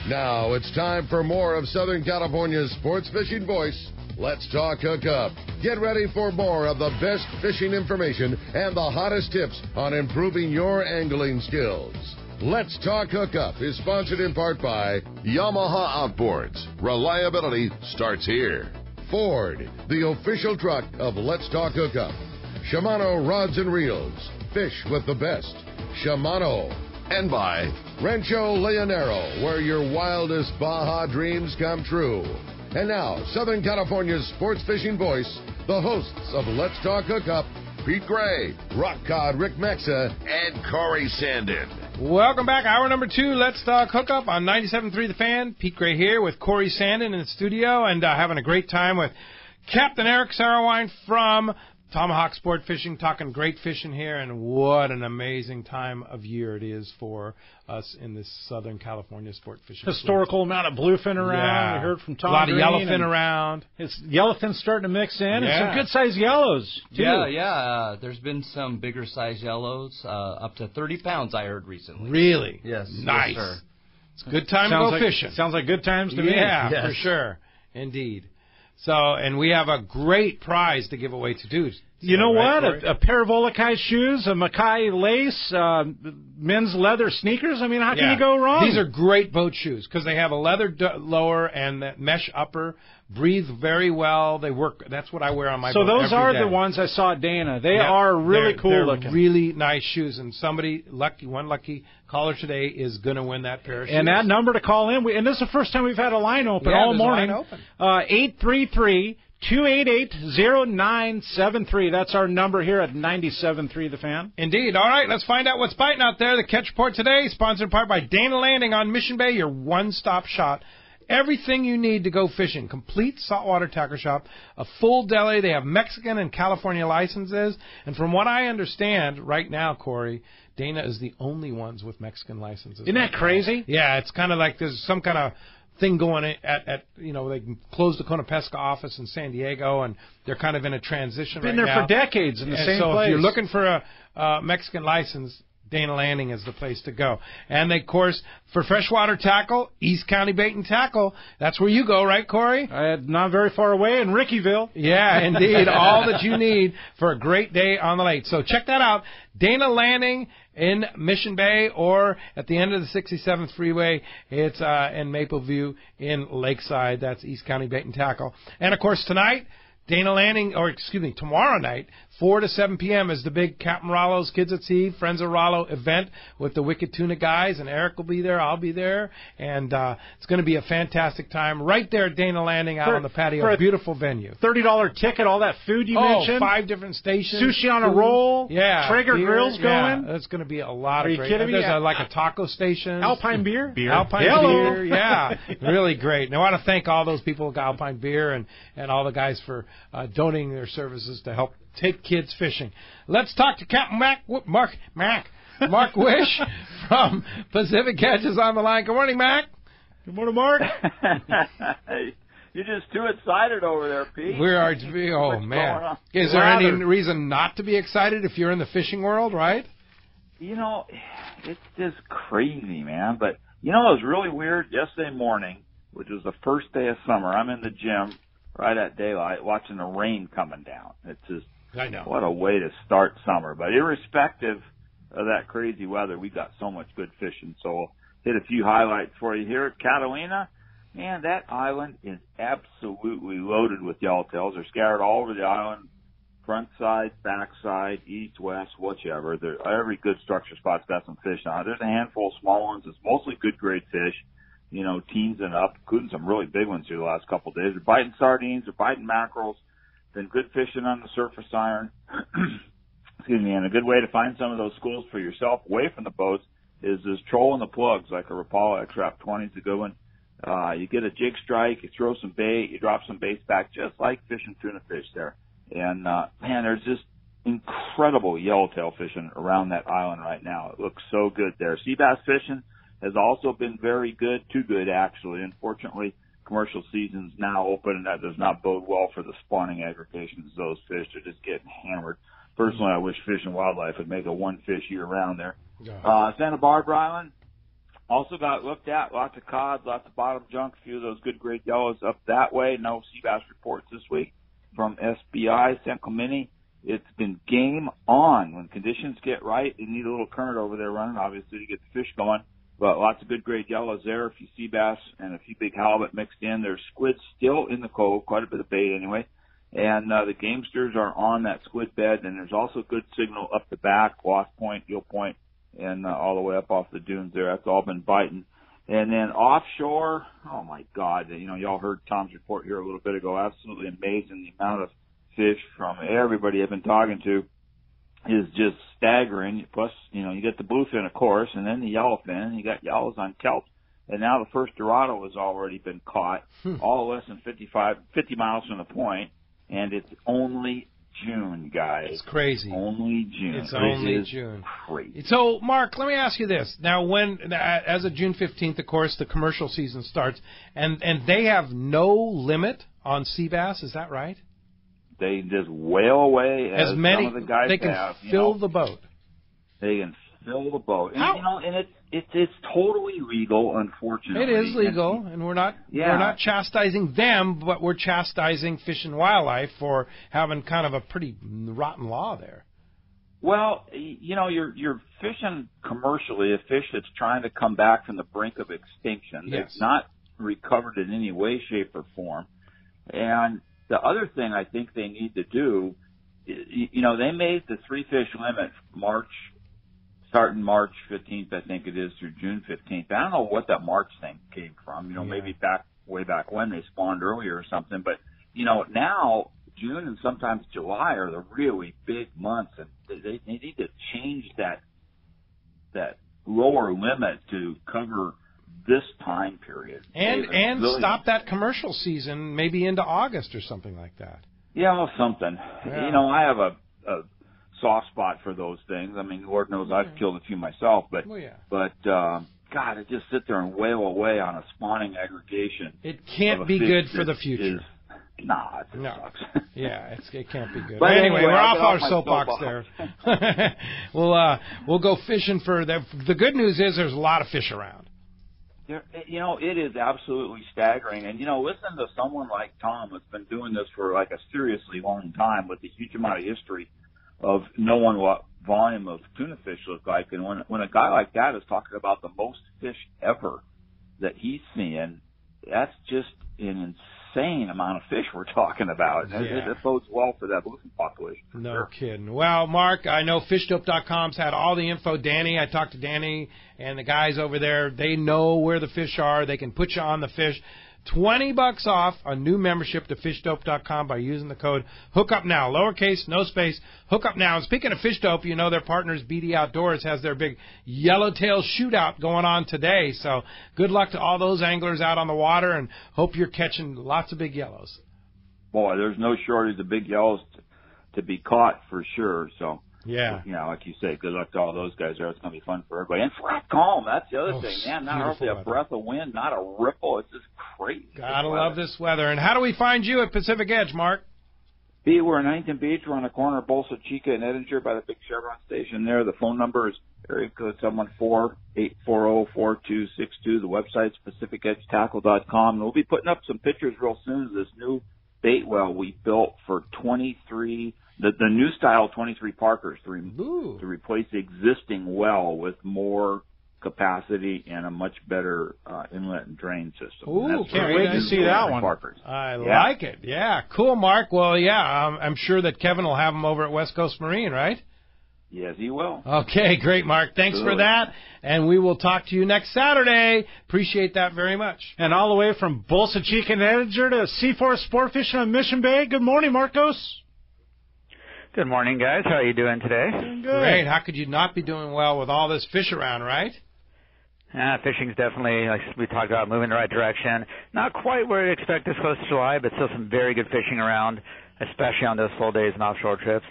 Now it's time for more of Southern California's sports fishing voice. Let's talk Hookup. Get ready for more of the best fishing information and the hottest tips on improving your angling skills. Let's Talk Hookup is sponsored in part by Yamaha Outboards. Reliability starts here. Ford, the official truck of Let's Talk Hookup. Shimano Rods and Reels. Fish with the best. Shimano. And by Rancho Leonero, where your wildest Baja dreams come true. And now, Southern California's sports fishing voice, the hosts of Let's Talk Hookup, Pete Gray, Rock Cod Rick Mexa, and Corey Sandin. Welcome back. Hour number 2, Let's Talk Hookup on 97.3 The Fan. Pete Gray here with Corey Sandin in the studio and having a great time with Captain Eric Sauerwein from Tomahawk Sportfishing, talking great fishing here, and what an amazing time of year it is for us in this Southern California sport fishing. Historical amount of bluefin around. Yeah. We heard from Tom A lot Green, of yellowfin around. Yellowfin's starting to mix in, and some good-sized yellows, too. Yeah. There's been some bigger-sized yellows, up to 30 pounds, I heard recently. Really? Yes. Nice. Yes, sir. It's a good time to go fishing. Sounds like good times to me. Yeah, Yes. for sure. Indeed. So, and we have a great prize to give away to dudes. You know right, what? A pair of Olakai shoes, a Mackay lace, men's leather sneakers. I mean, how can you go wrong? These are great boat shoes because they have a leather lower and that mesh upper. Breathe very well. They work. That's what I wear on my boat. So those every are day. the ones I saw at Dana. They are really cool they're looking. Really nice shoes. And one lucky caller today is going to win that pair of shoes. And that number to call in, and this is the first time we've had a line open all morning. 833-288-0973. That's our number here at 97.3 The Fan. Indeed. All right, let's find out what's biting out there. The Catch Report today, sponsored in part by Dana Landing on Mission Bay, your one-stop shop. Everything you need to go fishing. Complete saltwater tackle shop, a full deli. They have Mexican and California licenses. And from what I understand right now, Corey, Dana is the only ones with Mexican licenses. Isn't that crazy? Yeah, it's kind of like there's some kind of thing going at they closed the Conapesca office in San Diego, and they're kind of in a transition right now. Been there for decades in the same so place. If you're looking for a Mexican license, Dana Landing is the place to go. And, of course, for freshwater tackle, East County Bait and Tackle, that's where you go, right, Corey? Not very far away in Rickyville. Yeah, indeed. All that you need for a great day on the lake. So check that out. Dana Landing in Mission Bay, or at the end of the 67th Freeway, it's in Mapleview in Lakeside. That's East County Bait and Tackle. And, of course, tonight, tomorrow night, 4 to 7 p.m. is the big Captain Rollo's Kids at Sea, Friends of Rollo event with the Wicked Tuna guys, and Eric will be there, I'll be there, and it's going to be a fantastic time right there at Dana Landing out on the patio. A beautiful venue. $30 ticket, all that food you mentioned. 5 different stations. Sushi on a roll. Yeah. Traeger grills going. That's going to be a lot of great. Are you kidding me? There's like a taco station. Alpine beer. Alpine beer, yeah. Really great. And I want to thank all those people at Alpine Beer and all the guys for donating their services to help take kids fishing. Let's talk to Captain Mark Wish from Pacific Catches on the line. Good morning, Mac. Good morning, Mark. You're just too excited over there, Pete. We are to be. Oh, man. Is there any reason not to be excited if you're in the fishing world, right? You know, it's just crazy, man. But, it was really weird yesterday morning, which was the first day of summer. I'm in the gym right at daylight watching the rain coming down. It's just, I know. What a way to start summer. But irrespective of that crazy weather, we got so much good fishing. So we'll hit a few highlights for you here at Catalina. Man, that island is absolutely loaded with yellowtails. They're scattered all over the island, front side, back side, east, west, whichever. Every good structure spot's got some fish on it. There's a handful of small ones. It's mostly good grade fish, teens and up, including some really big ones here the last couple of days. They're biting sardines, they're biting mackerels. Been good fishing on the surface iron. Excuse me, and a good way to find some of those schools for yourself away from the boats is this trolling the plugs, like a Rapala X-Rap 20 is a good one. You get a jig strike, you throw some bait, you drop some baits back, just like fishing tuna fish there. And, man, there's just incredible yellowtail fishing around that island right now. It looks so good there. Sea bass fishing has also been very good, too good, actually. Unfortunately, commercial season's now open, and that does not bode well for the spawning aggregations of those fish. They're just getting hammered. Personally, I wish Fish and Wildlife would make a one fish year round there. Santa Barbara Island, Also got looked at, lots of cod, lots of bottom junk, a few of those good great yellows up that way. No sea bass reports this week from SBI, San Clemente. It's been game on. When conditions get right, you need a little current over there running, obviously, to get the fish going. But lots of good great yellows there, a few sea bass and a few big halibut mixed in. There's squid still in the cove, quite a bit of bait anyway. And the gamesters are on that squid bed, and there's also good signal up the back, Lost Point, Eel Point, and all the way up off the dunes there. That's all been biting. And then offshore, oh my God, y'all heard Tom's report here a little bit ago. Absolutely amazing. The amount of fish from everybody I've been talking to is just staggering. Plus, you get the bluefin, of course, and then the yellowfin. You got yellows on kelp. And now the first Dorado has already been caught, all less than 50 miles from the point. And it's only June, guys. It's crazy. Only June. It's only June. Crazy. So, Mark, let me ask you this. Now, as of June 15th, of course, the commercial season starts, and they have no limit on sea bass. Is that right? They just whale away as many, some of the guys they can have. Fill the boat. They can fill the boat. And, and it's totally legal, unfortunately. It is legal, and we're not chastising them, but we're chastising Fish and Wildlife for having kind of a pretty rotten law there. Well, you're fishing commercially a fish that's trying to come back from the brink of extinction. Yes. It's not recovered in any way, shape, or form. And the other thing I think they need to do, they made the 3-fish limit starting March 15th, I think it is, through June 15th. I don't know what that March thing came from. Maybe way back when they spawned earlier or something. But, now June and sometimes July are the really big months, and they need to change that lower limit to cover this time period. And stop that commercial season maybe into August or something like that. Yeah, well, something. Yeah. I have a soft spot for those things. I mean, Lord knows I've killed a few myself, but God, to just sit there and wail away on a spawning aggregation. It can't be good for the future. It sucks. Yeah, it can't be good. But anyway, we're off our soapbox there. We'll go fishing for the good news is there's a lot of fish around. It is absolutely staggering. And, listen to someone like Tom that's been doing this for like a seriously long time with a huge amount of history of knowing what volume of tuna fish look like. And when a guy like that is talking about the most fish ever that he's seeing, that's just an insane amount of fish we're talking about. And it bodes well for that bluefin population. No kidding. Well, Mark, I know fishdope.com's had all the info. Danny, I talked to Danny and the guys over there. They know where the fish are. They can put you on the fish. $20 off a new membership to fishdope.com by using the code Hookup Now. Lowercase, no space, Hookup Now. And speaking of Fish Dope, their partners, BD Outdoors, has their big yellowtail shootout going on today. So good luck to all those anglers out on the water, and hope you're catching lots of big yellows. Boy, there's no shortage of big yellows to be caught for sure. So, like you say, good luck to all those guys there. It's going to be fun for everybody. And flat calm, that's the other thing. Man, not hardly a breath of wind, not a ripple. It's just crazy. Gotta love this weather. And how do we find you at Pacific Edge, Mark? We're in Huntington Beach. We're on the corner of Bolsa Chica and Edinger by the big Chevron station there. The phone number is area code 714-840-4262. The website's pacificedgetackle.com. And we'll be putting up some pictures real soon of this new bait well we built for 23, the new style 23 Parkers to replace the existing well with more capacity and a much better inlet and drain system. Ooh, can't wait to see that one. Parkers. I like it. Yeah, cool, Mark. Well, I'm sure that Kevin will have them over at West Coast Marine, right? Yes, he will. Okay, great, Mark. Thanks for that. And we will talk to you next Saturday. Appreciate that very much. And all the way from Bolsa Chica and Edinger to Seaforth Sportfishing on Mission Bay. Good morning, Marcos. Good morning, guys. How are you doing today? Doing good. Great. How could you not be doing well with all this fish around, right? Fishing's definitely, like we talked about, moving in the right direction. Not quite where we expect this close to July, but still some very good fishing around, especially on those full days and offshore trips.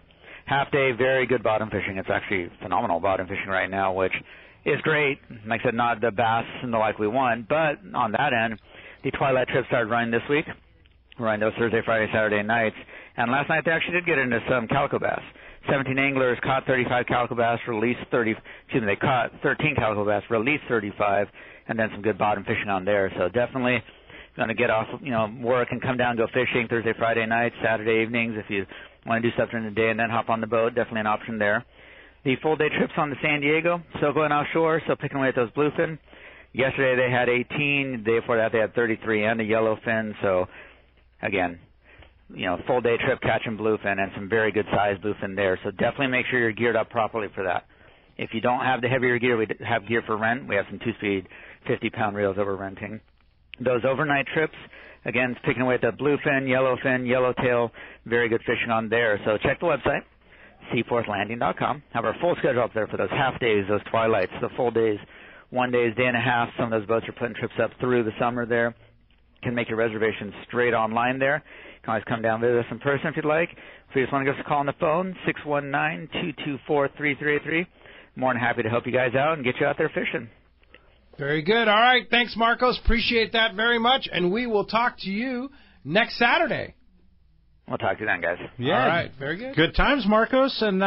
Half day, very good bottom fishing. It's actually phenomenal bottom fishing right now, which is great. Like I said, not the bass and the like we want, but on that end, the twilight trips started running this week. Running those Thursday, Friday, Saturday nights. And last night they actually did get into some calico bass. 17 anglers caught 35 calico bass, they caught 13 calico bass, released 35, and then some good bottom fishing on there. So definitely going to get off, work and come down and go fishing Thursday, Friday nights, Saturday evenings. If you want to do stuff during the day and then hop on the boat, definitely an option there. The full-day trips on the San Diego, still going offshore, still picking away at those bluefin. Yesterday they had 18. The day before that they had 33 and a yellowfin. So, again, full-day trip catching bluefin and some very good-sized bluefin there. So definitely make sure you're geared up properly for that. If you don't have the heavier gear, we have gear for rent. We have some 2-speed 50-pound reels that we're renting. Those overnight trips, again, picking away at the bluefin, yellowtail, very good fishing on there. So check the website, seaforthlanding.com. Have our full schedule up there for those half days, those twilights, the full days, 1 day, day and a half. Some of those boats are putting trips up through the summer there. You can make your reservations straight online there. You can always come down visit us in person if you'd like. If you just want to give us a call on the phone, 619-224-3383. More than happy to help you guys out and get you out there fishing. Very good. All right. Thanks, Marcos. Appreciate that very much. And we will talk to you next Saturday. We'll talk to you then, guys. Yeah. All right. Very good. Good times, Marcos. And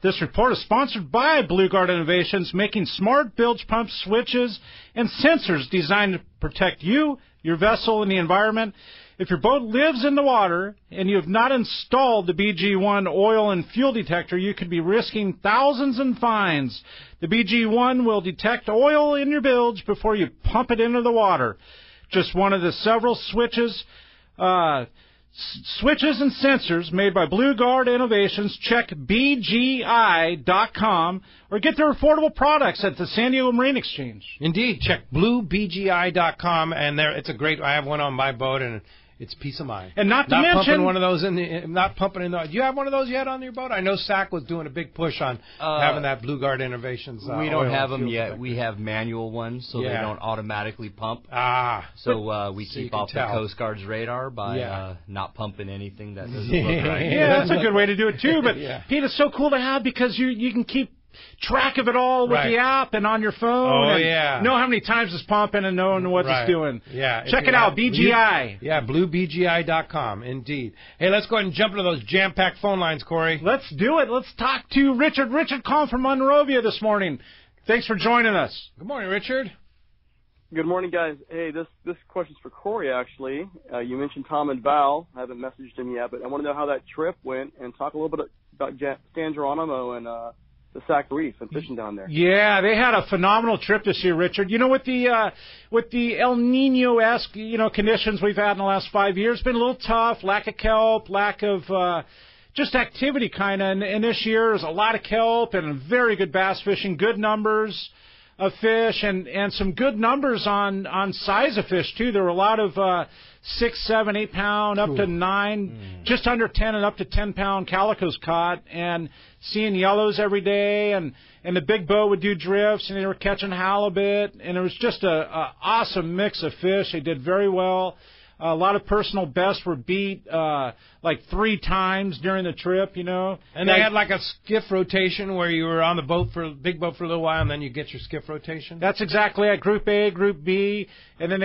this report is sponsored by Blue Guard Innovations, making smart bilge pumps, switches, and sensors designed to protect you, your vessel, and the environment. If your boat lives in the water and you have not installed the BG1 oil and fuel detector, you could be risking thousands in fines. The BG1 will detect oil in your bilge before you pump it into the water. Just one of the several switches and sensors made by Blue Guard Innovations. Check BGI.com or get their affordable products at the San Diego Marine Exchange. Indeed. Check BlueBGI.com, and it's a great. I have one on my boat, and it's peace of mind. And not mention pumping one of those not pumping in the. Do you have one of those yet on your boat? I know Sack was doing a big push on having that Blue Guard Innovations. We don't have them yet. We have manual ones, so they don't automatically pump. So we keep off the Coast Guard's radar by not pumping anything that doesn't look right. Yeah, that's a good way to do it too. But Pete, it's so cool to have because you can keep track of it all with the app and on your phone. Know how many times it's pumping and knowing what it's doing. Yeah. Check it out, BGI. BlueBGI.com, indeed. Hey, let's go ahead and jump into those jam-packed phone lines, Corey. Let's do it. Let's talk to Richard. Richard calling from Monrovia this morning. Thanks for joining us. Good morning, Richard. Good morning, guys. Hey, this question's for Corey, actually. You mentioned Tom and Val. I haven't messaged him yet, but I want to know how that trip went and talk a little bit about San Geronimo and the Sac Reef and fishing down there. Yeah, they had a phenomenal trip this year, Richard. With the El Nino-esque conditions we've had in the last 5 years, it's been a little tough. Lack of kelp, lack of just activity kind of. And this year there's a lot of kelp and very good bass fishing, good numbers of fish, and some good numbers on size of fish too. There were a lot of 6, 7, 8 pound, up to 9, just under 10 and up to 10 pound calicos caught, and seeing yellows every day, and the big boat would do drifts, and they were catching halibut, and it was just a awesome mix of fish. They did very well. A lot of personal bests were beat like 3 times during the trip, And they had like a skiff rotation where you were on the big boat for a little while, and then you get your skiff rotation? That's exactly it. Group A, Group B, and then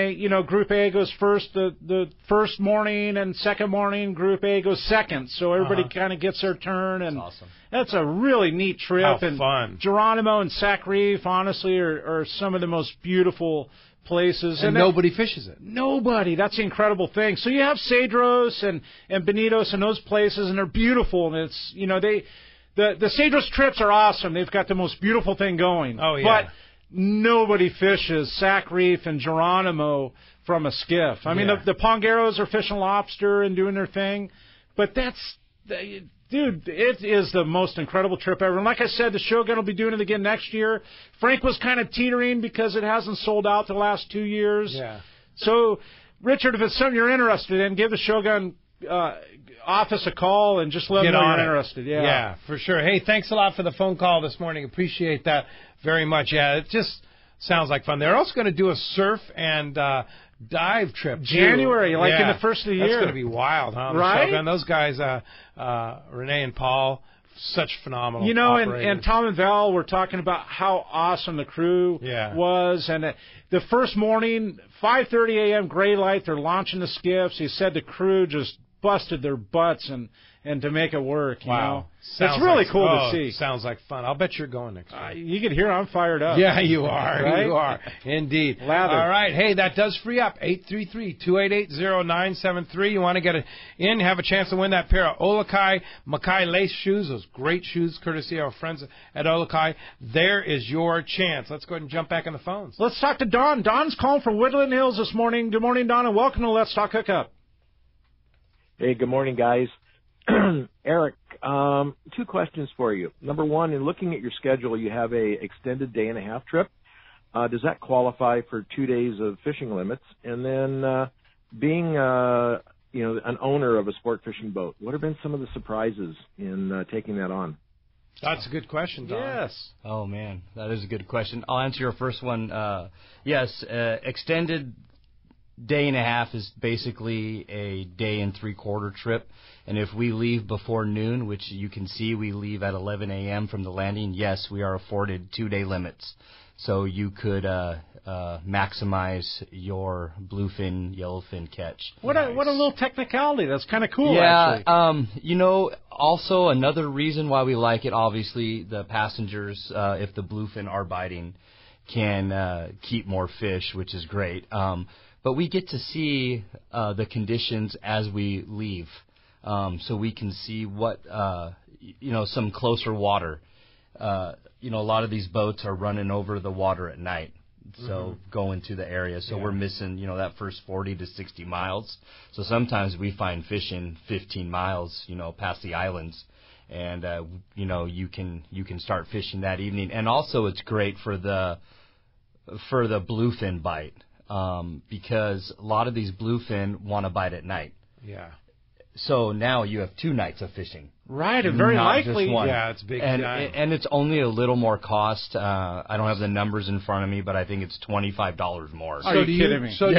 Group A goes first the first morning, and second morning Group A goes second. So everybody kind of gets their turn. And that's awesome. That's a really neat trip. How fun. Geronimo and Sac Reef, honestly, are some of the most beautiful places. And nobody fishes it. Nobody. That's the incredible thing. So you have Cedros and Bonitos and those places, and they're beautiful. And it's, the Cedros trips are awesome. They've got the most beautiful thing going. Oh, yeah. But nobody fishes Sac Reef and Geronimo from a skiff. I mean, the Pongeros are fishing lobster and doing their thing. But dude, it is the most incredible trip ever. And like I said, the Shogun will be doing it again next year. Frank was kind of teetering because it hasn't sold out the last 2 years. Yeah. So, Richard, if it's something you're interested in, give the Shogun office a call and just let them know you're interested. Yeah, for sure. Hey, thanks a lot for the phone call this morning. Appreciate that very much. Yeah, it just sounds like fun. They're also going to do a surf and dive trip January, in the first of the year. That's going to be wild, huh? Right? And those guys, Renee and Paul, such phenomenal operators. and Tom and Val were talking about how awesome the crew was. And the first morning, 5:30 a.m. gray light, they're launching the skiffs. He said the crew just busted their butts and to make it work. You know? Sounds it's really like, cool to see. Sounds like fun. I'll bet you're going next year. You can hear I'm fired up. Yeah, you are. Right? You are. Indeed. Lather. All right. Hey, that does free up. 833-288-0973. You want to get in, have a chance to win that pair of Olokai Makai lace shoes, those great shoes courtesy of our friends at Olokai. There is your chance. Let's go ahead and jump back on the phones. Let's talk to Don. Don's calling from Woodland Hills this morning. Good morning, Don, and welcome to Let's Talk Hookup. Hey, good morning, guys. Eric, 2 questions for you. Number one, in looking at your schedule, you have a extended day-and-a-half trip. Does that qualify for 2 days of fishing limits? And then, being an owner of a sport fishing boat, what have been some of the surprises in taking that on? That's a good question, Don. Yes. Oh man, that is a good question. I'll answer your first one. Yes, extended day and a half is basically a day and 3/4 trip. And if we leave before noon, which you can see we leave at 11 a.m. from the landing, yes, we are afforded 2-day limits. So you could maximize your bluefin, yellowfin catch. What a little technicality. That's kind of cool, actually. Yeah, also another reason why we like it, obviously, the passengers, if the bluefin are biting, can keep more fish, which is great. But we get to see the conditions as we leave. So we can see what, some closer water. A lot of these boats are running over the water at night, so going to the area. So we're missing, that first 40 to 60 miles. So sometimes we find fish in 15 miles, past the islands. And, you can start fishing that evening. And also it's great for the bluefin bite, because a lot of these bluefin want to bite at night. Yeah. So now you have 2 nights of fishing. Right, and very likely. Just one. Yeah, it's big. And it's only a little more cost. I don't have the numbers in front of me, but I think it's $25 more. Are you kidding me? So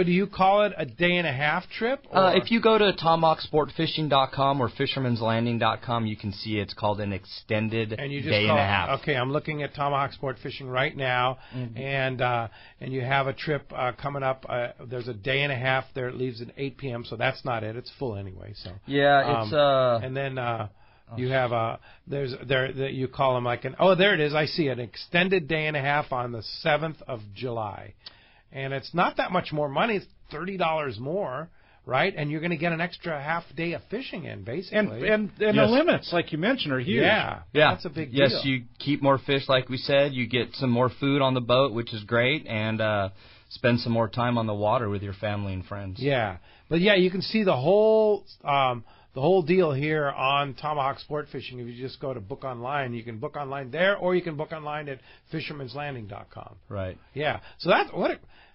do you call it a day and a half trip? If you go to tomahawksportfishing.com or fishermanslanding.com, you can see it's called an extended day and a half. Okay, I'm looking at Tomahawk Sport Fishing right now, and you have a trip coming up. There's a day and a half there. It leaves at 8 p.m., so that's not it. It's full anyway. So yeah, it's and then you have you call them like there it is. I see an extended day and a half on the 7th of July, and it's not that much more money. It's $30 more, right? And you're going to get an extra half day of fishing in, basically. And the limits, like you mentioned, are huge. Yeah, that's a big deal. Yes, you keep more fish, like we said. You get some more food on the boat, which is great, and spend some more time on the water with your family and friends. Yeah, but you can see the whole deal here on Tomahawk Sport Fishing. If you just go to book online, you can book online there, or you can book online at fishermanslanding.com. Right. Yeah. So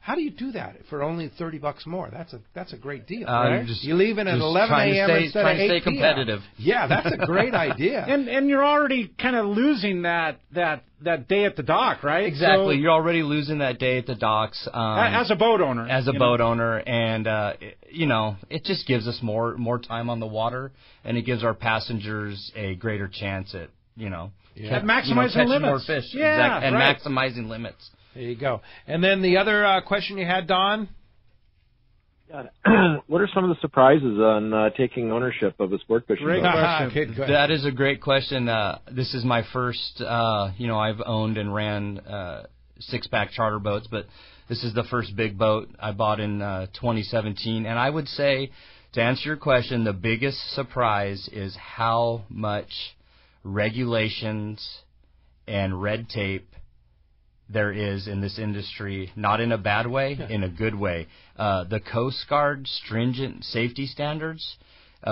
how do you do that for only $30 more? That's a great deal. Right? You leave in at 11 a.m. instead of 8 p.m. Trying to stay competitive. Yeah, that's a great idea. And you're already kind of losing that day at the dock, right? Exactly. So, you're already losing that day at the docks. As a boat owner. And it just gives us more time on the water, and it gives our passengers a greater chance at at maximizing catching limits. more fish. Yeah, exactly. And right. maximizing limits. There you go. And then the other question you had, Don? What are some of the surprises on taking ownership of a sport fishing boat? Great question. That is a great question. This is my first, I've owned and ran 6-pack charter boats, but this is the first big boat I bought in 2017. And I would say, to answer your question, the biggest surprise is how much regulations and red tape there is in this industry, not in a bad way, in a good way. The Coast Guard stringent safety standards,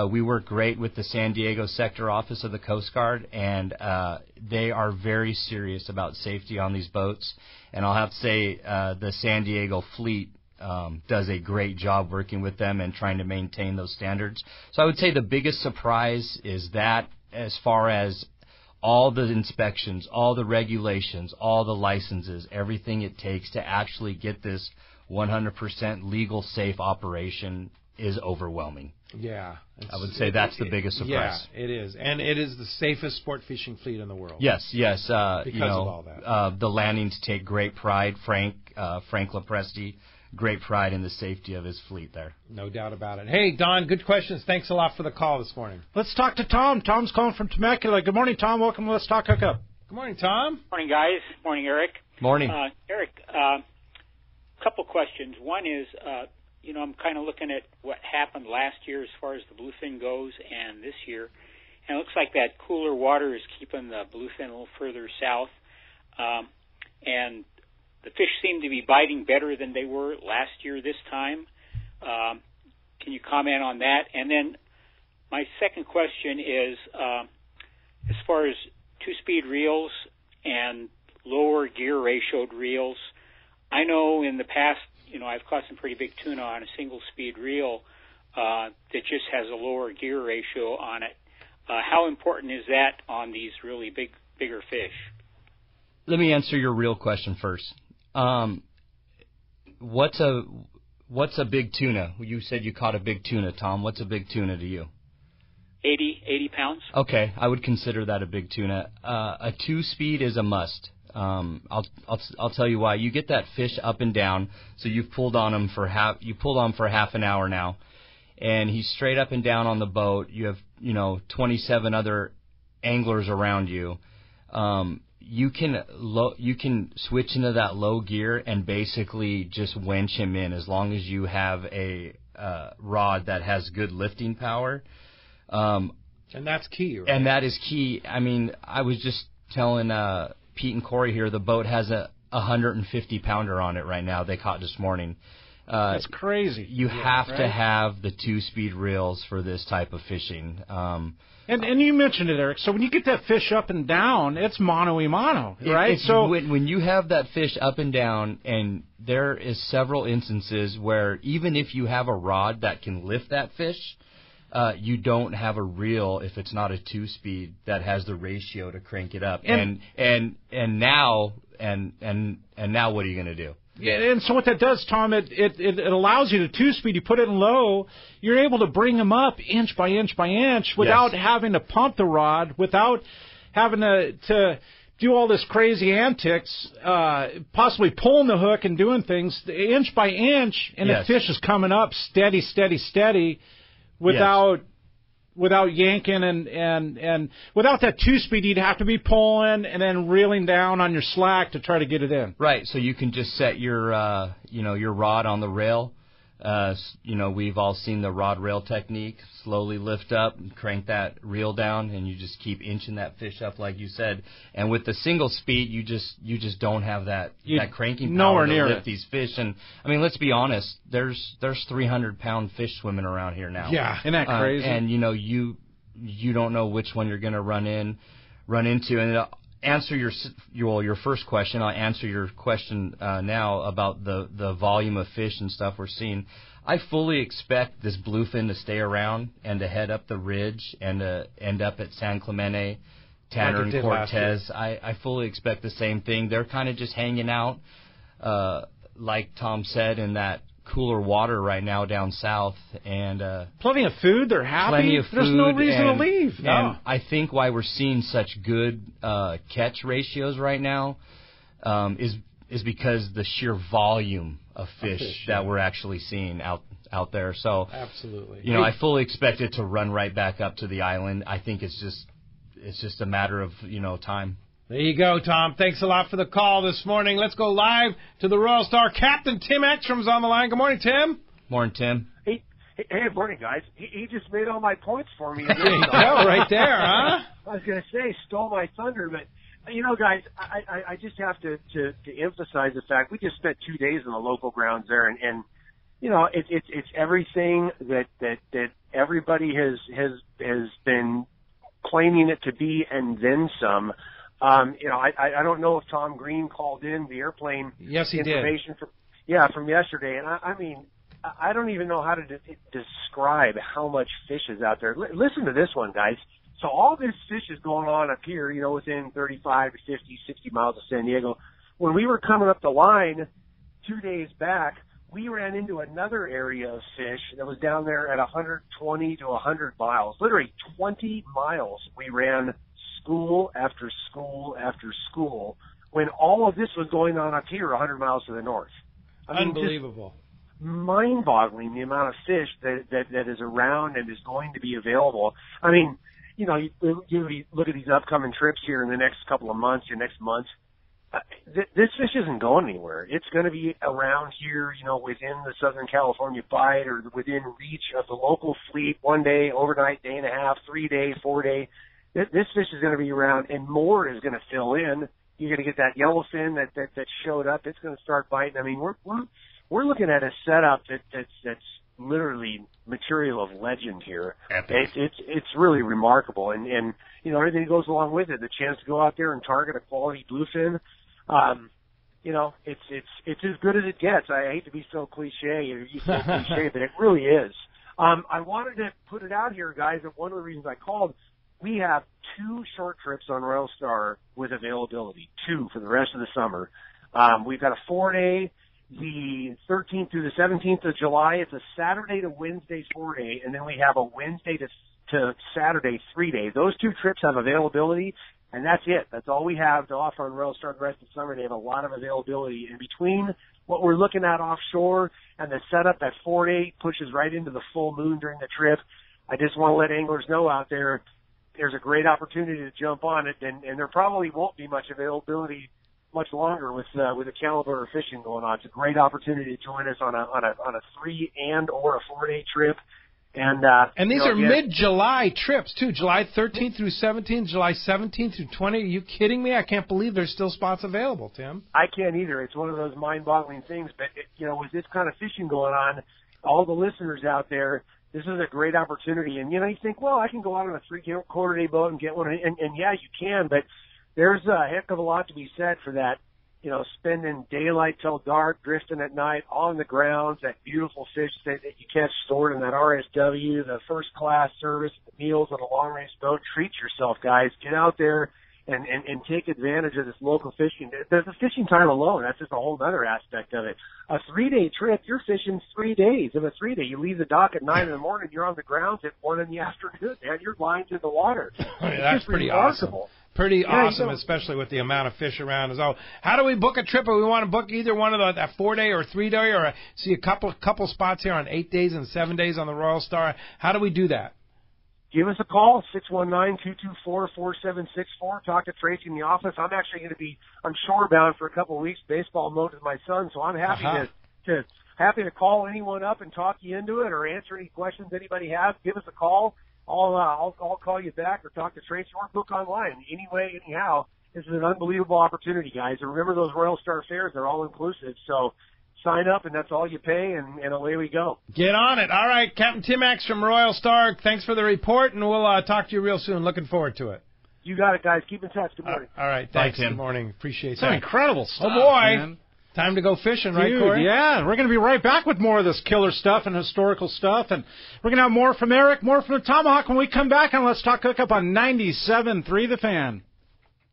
we work great with the San Diego Sector Office of the Coast Guard, and they are very serious about safety on these boats. And I'll have to say the San Diego fleet does a great job working with them and trying to maintain those standards. So I would say the biggest surprise is that, as far as all the inspections, all the regulations, all the licenses, everything it takes to actually get this 100% legal, safe operation is overwhelming. Yeah. I would say that's the biggest surprise. Yeah, it is. And it is the safest sport fishing fleet in the world. Yes. Because of all that. The landings take great pride. Frank Lopresti, great pride in the safety of his fleet there. No doubt about it. Hey, Don, good questions. Thanks a lot for the call this morning. Let's talk to Tom. Tom's calling from Temecula. Good morning, Tom. Welcome to Let's Talk Hookup. Good morning, Tom. Morning, guys. Morning, Eric. Morning. Eric, couple questions. One is, I'm kind of looking at what happened last year as far as the bluefin goes and this year. And it looks like that cooler water is keeping the bluefin a little further south. And the fish seem to be biting better than they were last year this time. Can you comment on that? And then my second question is, as far as two-speed reels and lower gear ratioed reels, I know in the past, I've caught some pretty big tuna on a single-speed reel that just has a lower gear ratio on it. How important is that on these really bigger fish? Let me answer your real question first. What's a big tuna? You said you caught a big tuna, Tom. What's a big tuna to you? 80 pounds. Okay, I would consider that a big tuna. A two-speed is a must. I'll tell you why. You get that fish up and down. So you've pulled on for half an hour now, and he's straight up and down on the boat. You have 27 other anglers around you. You can switch into that low gear and basically just winch him in as long as you have a rod that has good lifting power. And that's key, right? And that is key. I mean, I was just telling Pete and Corey here, the boat has a 150-pounder on it right now. They caught this morning. That's crazy. You have to have the two-speed reels for this type of fishing. And you mentioned it, Eric. So when you get that fish up and down, it's mano-y-mano, right? So when you have that fish up and down, and there is several instances where even if you have a rod that can lift that fish, you don't have a reel if it's not a two-speed that has the ratio to crank it up. And now what are you going to do? Yeah, and so what that does, Tom, it allows you to two-speed. You put it in low, you're able to bring them up inch by inch by inch without having to pump the rod, without having to do all this crazy antics, possibly pulling the hook and doing things inch by inch, and the fish is coming up steady, without yanking and without that two-speed, you'd have to be pulling and then reeling down on your slack to try to get it in. Right. So you can just set your your rod on the rail. We've all seen the rod rail technique. Slowly lift up and crank that reel down, and you just keep inching that fish up, like you said. And with the single speed, you just don't have that cranking power to lift these fish. And I mean, let's be honest. There's 300-pound fish swimming around here now. Yeah, isn't that crazy? And you don't know which one you're going to run into. And answer your first question. I'll answer your question now about the volume of fish and stuff we're seeing. I fully expect this bluefin to stay around and to head up the ridge and to end up at San Clemente, Tanner, and Cortez. I fully expect the same thing. They're kind of just hanging out, like Tom said, in that cooler water right now down south, and plenty of food. They're happy. Plenty of food. There's no reason to leave. No. And I think why we're seeing such good catch ratios right now is because the sheer volume of fish that we're actually seeing out there. So absolutely, I fully expect it to run right back up to the island. I think it's just a matter of time. There you go, Tom. Thanks a lot for the call this morning. Let's go live to the Royal Star. Captain Tim Ekstrom's on the line. Good morning, Tim. Morning, Tim. Hey, morning, guys. He just made all my points for me. There you go, right there, huh? I was going to say, stole my thunder, but, guys, I just have to emphasize the fact we just spent 2 days in the local grounds there, and it's everything that everybody has been claiming it to be and then some. I don't know if Tom Green called in the airplane information from yesterday, and I mean, I don't even know how to describe how much fish is out there. Listen to this one, guys. So all this fish is going on up here, within 35 to 50, 60 miles of San Diego. When we were coming up the line 2 days back, we ran into another area of fish that was down there at 120 to 100 miles. Literally 20 miles we ran school after school after school when all of this was going on up here 100 miles to the north. I mean, unbelievable. Mind-boggling the amount of fish that is around and is going to be available. I mean, you know, you look at these upcoming trips here in the next couple of months, next month. This fish isn't going anywhere. It's going to be around here, you know, within the Southern California Bight or within reach of the local fleet, 1 day, overnight, day and a half, 3 day, 4 day. This fish is going to be around, and more is going to fill in. You're going to get that yellowfin that showed up. It's going to start biting. I mean, we're looking at a setup that's literally material of legend here. It's really remarkable, and you know, everything that goes along with it. The chance to go out there and target a quality bluefin. You know, it's as good as it gets. I hate to be so cliche, but it really is. I wanted to put it out here, guys, that one of the reasons I called, we have 2 short trips on Royal Star with availability, 2 for the rest of the summer. We've got a 4-day, the 13th through the 17th of July. It's a Saturday to Wednesday 4-day, and then we have a Wednesday to Saturday 3-day. Those 2 trips have availability, and that's it. That's all we have to offer on Royal Star the rest of the summer. They have a lot of availability. In between what we're looking at offshore and the setup, that 4-day pushes right into the full moon during the trip. I just want to let anglers know out there, there's a great opportunity to jump on it, and there probably won't be much availability much longer with the caliber of fishing going on. It's a great opportunity to join us on a 3 and or a 4-day trip. And these are mid-July trips, too. July 13th through 17th, July 17th through 20th. Are you kidding me? I can't believe there's still spots available, Tim. I can't either. It's one of those mind-boggling things. But, you know, with this kind of fishing going on, all the listeners out there, this is a great opportunity. And, you know, you think, well, I can go out on a 3-quarter-day boat and get one. And yeah, you can. But there's a heck of a lot to be said for that. You know, spending daylight till dark, drifting at night on the grounds, that beautiful fish that you catch stored in that RSW, the first-class service, the meals on a long-range boat. Treat yourself, guys. Get out there and take advantage of this local fishing. The fishing time alone, that's just a whole other aspect of it. A 3-day trip, you're fishing 3 days. In a 3-day, you leave the dock at 9 in the morning, you're on the grounds at 1 in the afternoon, man. Your line's in the water. That's pretty remarkable. Awesome. Pretty awesome, especially with the amount of fish around. So, how do we book a trip? If we want to book either one of that 4-day or 3-day, or see a couple spots here on 8 days and 7 days on the Royal Star. How do we do that? Give us a call, 619-224-4764. Talk to Tracy in the office. I'm actually going to be shorebound for a couple of weeks, baseball mode with my son, so I'm happy happy to call anyone up and talk you into it or answer any questions anybody has. Give us a call. I'll call you back or talk to Tracy or book online. Anyway, anyhow, this is an unbelievable opportunity, guys. And remember those Royal Star fares, they're all inclusive. So sign up, and that's all you pay, and away we go. Get on it. All right, Captain Tim Axe from Royal Star, thanks for the report, and we'll talk to you real soon. Looking forward to it. You got it, guys. Keep in touch. Good morning. All right, thanks. Good morning. Appreciate that. Some incredible stuff, oh, boy. Man. Time to go fishing, right, Dude, Corey? Yeah, we're going to be right back with more of this killer stuff and historical stuff. And we're going to have more from Eric, more from the Tomahawk when we come back on Let's Talk Hookup on 97.3 The Fan.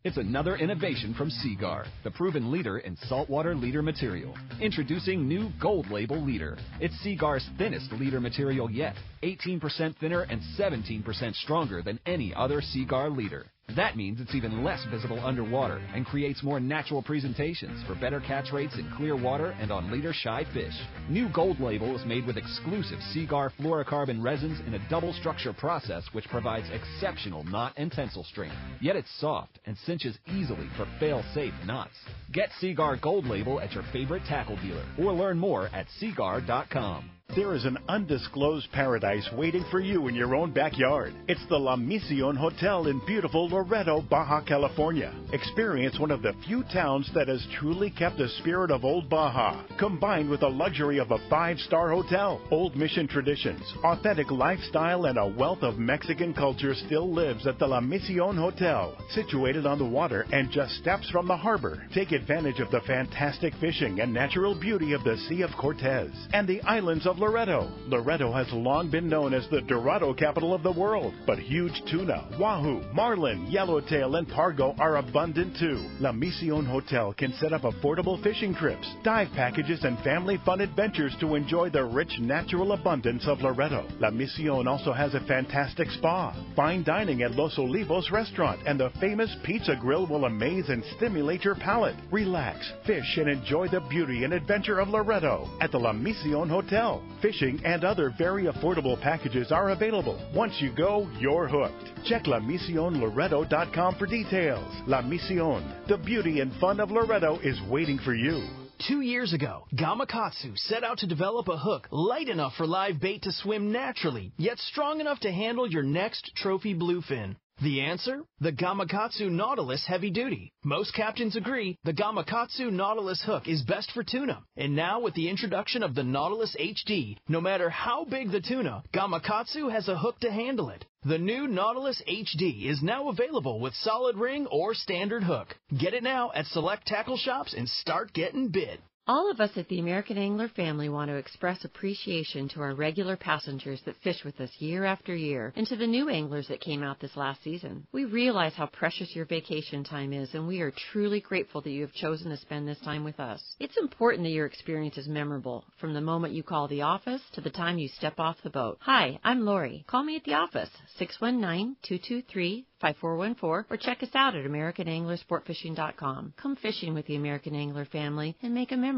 It's another innovation from Seaguar, the proven leader in saltwater leader material. Introducing new Gold Label Leader. It's Seaguar's thinnest leader material yet, 18% thinner and 17% stronger than any other Seaguar leader. That means it's even less visible underwater and creates more natural presentations for better catch rates in clear water and on leader-shy fish. New Gold Label is made with exclusive Seaguar fluorocarbon resins in a double structure process which provides exceptional knot and tensile strength. Yet it's soft and cinches easily for fail-safe knots. Get Seaguar Gold Label at your favorite tackle dealer or learn more at seaguar.com. There is an undisclosed paradise waiting for you in your own backyard. It's the La Misión Hotel in beautiful Loreto, Baja California. Experience one of the few towns that has truly kept the spirit of old Baja, combined with the luxury of a 5-star hotel. Old mission traditions, authentic lifestyle, and a wealth of Mexican culture still lives at the La Misión Hotel, situated on the water and just steps from the harbor. Take advantage of the fantastic fishing and natural beauty of the Sea of Cortez and the islands of Loretto. Loretto has long been known as the Dorado capital of the world, but huge tuna, wahoo, marlin, yellowtail, and pargo are abundant too. La Mission Hotel can set up affordable fishing trips, dive packages, and family fun adventures to enjoy the rich natural abundance of Loretto. La Mission also has a fantastic spa, fine dining at Los Olivos restaurant, and the famous pizza grill will amaze and stimulate your palate. Relax, fish, and enjoy the beauty and adventure of Loretto at the La Mission Hotel. Fishing and other very affordable packages are available. Once you go, you're hooked. Check LaMissionLoretto.com for details. La Mission, the beauty and fun of Loretto is waiting for you. 2 years ago, Gamakatsu set out to develop a hook light enough for live bait to swim naturally, yet strong enough to handle your next trophy bluefin. The answer? The Gamakatsu Nautilus Heavy Duty. Most captains agree the Gamakatsu Nautilus hook is best for tuna. And now with the introduction of the Nautilus HD, no matter how big the tuna, Gamakatsu has a hook to handle it. The new Nautilus HD is now available with solid ring or standard hook. Get it now at select tackle shops and start getting bit. All of us at the American Angler family want to express appreciation to our regular passengers that fish with us year after year and to the new anglers that came out this last season. We realize how precious your vacation time is, and we are truly grateful that you have chosen to spend this time with us. It's important that your experience is memorable, from the moment you call the office to the time you step off the boat. Hi, I'm Lori. Call me at the office, 619-223-5414, or check us out at AmericanAnglerSportFishing.com. Come fishing with the American Angler family and make a memory.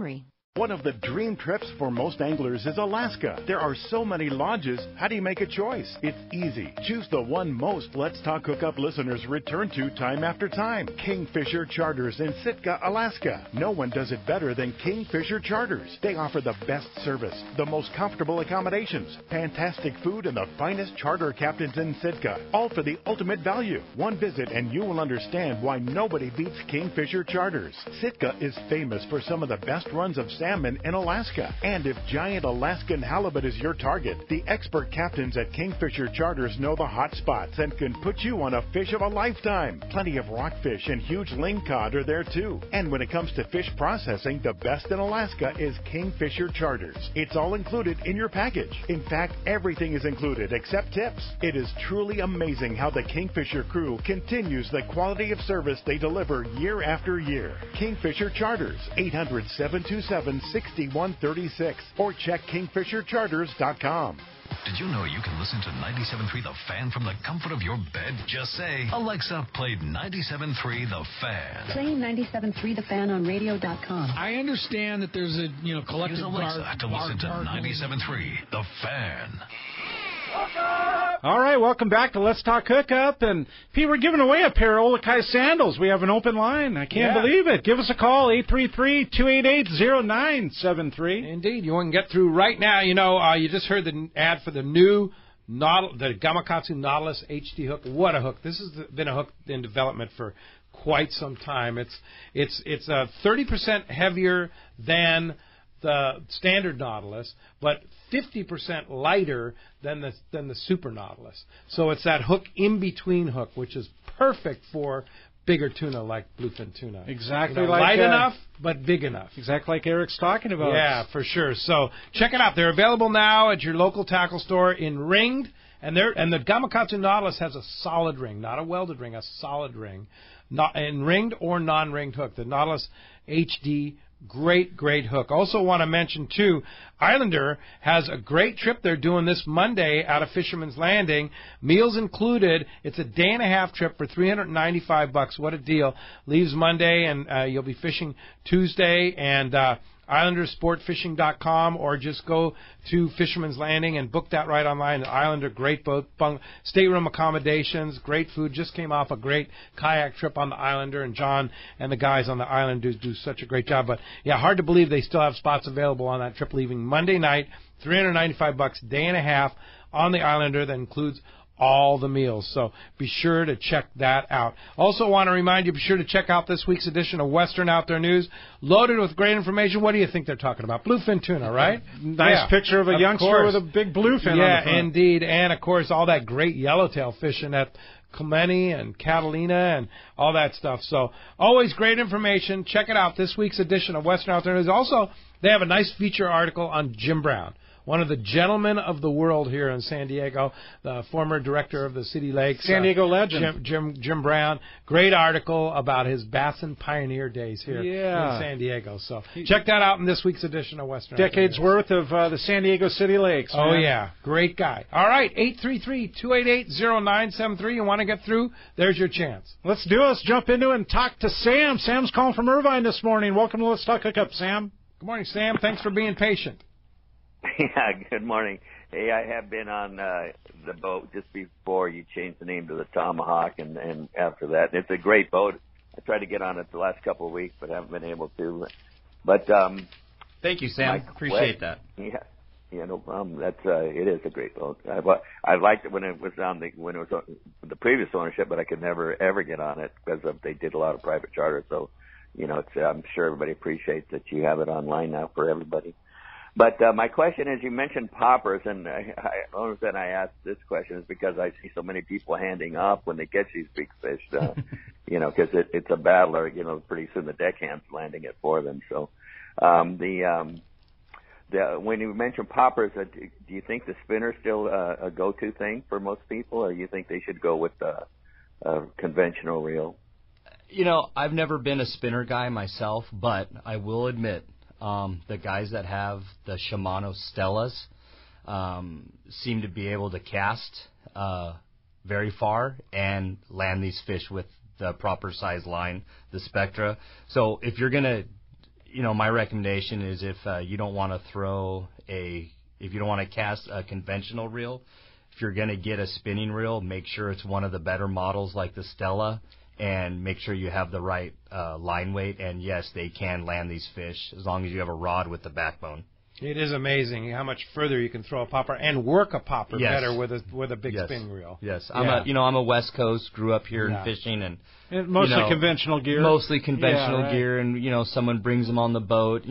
One of the dream trips for most anglers is Alaska. There are so many lodges. How do you make a choice? It's easy. Choose the one most Let's Talk Hookup listeners return to time after time. Kingfisher Charters in Sitka, Alaska. No one does it better than Kingfisher Charters. They offer the best service, the most comfortable accommodations, fantastic food, and the finest charter captains in Sitka. All for the ultimate value. One visit and you will understand why nobody beats Kingfisher Charters. Sitka is famous for some of the best runs of salmon in Alaska. And if giant Alaskan halibut is your target, the expert captains at Kingfisher Charters know the hot spots and can put you on a fish of a lifetime. Plenty of rockfish and huge lingcod are there too. And when it comes to fish processing, the best in Alaska is Kingfisher Charters. It's all included in your package. In fact, everything is included except tips. It is truly amazing how the Kingfisher crew continues the quality of service they deliver year after year. Kingfisher Charters, 800-727-6136, or check KingfisherCharters.com. Did you know you can listen to 97.3 The Fan from the comfort of your bed? Just say, Alexa, play 97.3 The Fan. Play 97.3 The Fan on radio.com. I understand that there's a collective Use Alexa to listen to 97.3 The Fan. All right, welcome back to Let's Talk Hookup. And, Pete, we're giving away a pair of Olakai sandals. We have an open line. I can't believe it. Give us a call, 833-288-0973. Indeed. You want to get through right now. You just heard the ad for the new the Gamakatsu Nautilus HD hook. What a hook. This has been a hook in development for quite some time. It's 30% heavier than the standard Nautilus, but 50% lighter than the Super Nautilus. So it's that hook in between hook, which is perfect for bigger tuna like bluefin tuna. Exactly, light enough but big enough. Exactly like Eric's talking about. Yeah, for sure. So check it out. They're available now at your local tackle store in ringed, and the Gamakatsu Nautilus has a solid ring, not a welded ring, a solid ring, not in ringed or non-ringed hook. The Nautilus HD. Great hook. Also want to mention, too, Islander has a great trip they're doing this Monday out of Fisherman's Landing. Meals included. It's a day-and-a-half trip for $395. What a deal. Leaves Monday, and you'll be fishing Tuesday, and IslanderSportFishing.com, or just go to Fisherman's Landing and book that right online. The Islander, great boat, stateroom accommodations, great food. Just came off a great kayak trip on the Islander, and John and the guys on the island do such a great job. But, yeah, hard to believe they still have spots available on that trip leaving Monday night, $395, day and a half on the Islander. That includes all the meals. So be sure to check that out. Also want to remind you, be sure to check out this week's edition of Western Outdoor News, loaded with great information. What do you think they're talking about? Bluefin tuna, right? Nice picture of a youngster with a big bluefin on the front. Yeah, indeed. And, of course, all that great yellowtail fishing at Clementi and Catalina and all that stuff. So always great information. Check it out, this week's edition of Western Outdoor News. Also, they have a nice feature article on Jim Brown. one of the gentlemen of the world here in San Diego, the former director of the City Lakes. San Diego legend. Jim Brown. Great article about his Bassin pioneer days here in San Diego. So check that out in this week's edition of Western. Decades worth of the San Diego City Lakes. Oh, man. yeah. Great guy. All right, 833-288-0973. You want to get through? There's your chance. Let's do it. Let's jump into it and talk to Sam. Sam's calling from Irvine this morning. Welcome to Let's Talk Hookup, Sam. Good morning, Sam. Thanks for being patient. Yeah, good morning. Hey, I have been on the boat just before you changed the name to the Tomahawk, and after that. It's a great boat. I tried to get on it the last couple of weeks, but haven't been able to. But thank you, Sam. Appreciate that. Yeah, no problem. It is a great boat. I liked it when it was on the previous ownership, but I could never ever get on it because they did a lot of private charters. So, I'm sure everybody appreciates that you have it online now for everybody. But my question is, you mentioned poppers, and the only reason I asked this question is because I see so many people handing off when they catch these big fish. Because it's a battle, or pretty soon the deckhand's landing it for them. So, when you mention poppers, do you think the spinner's still a go-to thing for most people, or you think they should go with a conventional reel? I've never been a spinner guy myself, but I will admit the guys that have the Shimano Stellas seem to be able to cast very far and land these fish with the proper size line, the Spectra. So if you're going to my recommendation is if you don't want to cast a conventional reel, if you're going to get a spinning reel, make sure it's one of the better models like the Stella, and make sure you have the right line weight. And yes, they can land these fish as long as you have a rod with the backbone. It is amazing how much further you can throw a popper and work a popper better with a big spinning reel. Yes, I'm a West Coast, grew up here in fishing, and mostly conventional gear. Mostly conventional gear, and someone brings them on the boat.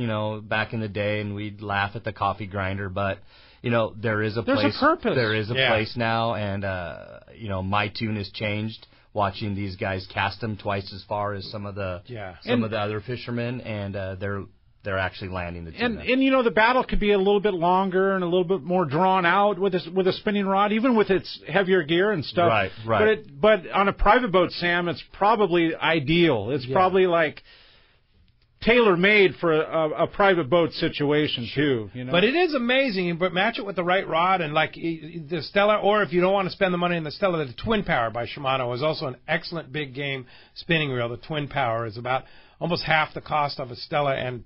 Back in the day, and we'd laugh at the coffee grinder, but there is a place. There's a purpose. There is a place now, and my tune has changed. Watching these guys cast them twice as far as some of the other fishermen, and they're actually landing the tuna. And the battle could be a little bit longer and a little bit more drawn out with a spinning rod, even with its heavier gear and stuff. Right. But on a private boat, Sam, it's probably ideal. It's probably like tailor-made for a private boat situation too. But it is amazing. But match it with the right rod, and like the Stella, or if you don't want to spend the money on the Stella, the Twin Power by Shimano is also an excellent big game spinning reel. The Twin Power is about almost half the cost of a Stella, and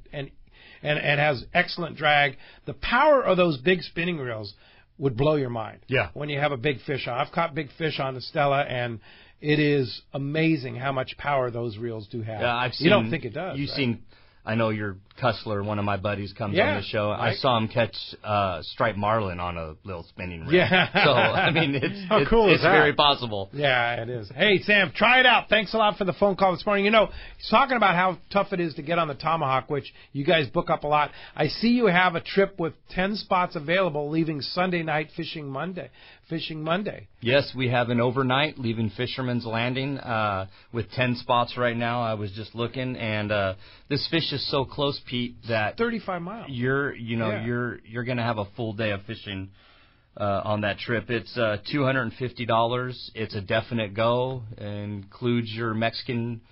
has excellent drag. The power of those big spinning reels would blow your mind. Yeah. When you have a big fish on. I've caught big fish on the Stella, and it is amazing how much power those reels do have. Yeah, you don't think it does. You've seen. I know your Cussler, one of my buddies, comes on the show. Right. I saw him catch striped marlin on a little spinning reel. Yeah. So, I mean, it's is that? very possible. Yeah, it is. Hey, Sam, try it out. Thanks a lot for the phone call this morning. He's talking about how tough it is to get on the Tomahawk, which you guys book up a lot. I see you have a trip with 10 spots available leaving Sunday night Fishing Monday. Yes, we have an overnight leaving Fisherman's Landing with 10 spots right now. I was just looking, and this fish is so close, Pete, that 35 miles. You're going to have a full day of fishing on that trip. It's $250. It's a definite go. It includes your Mexican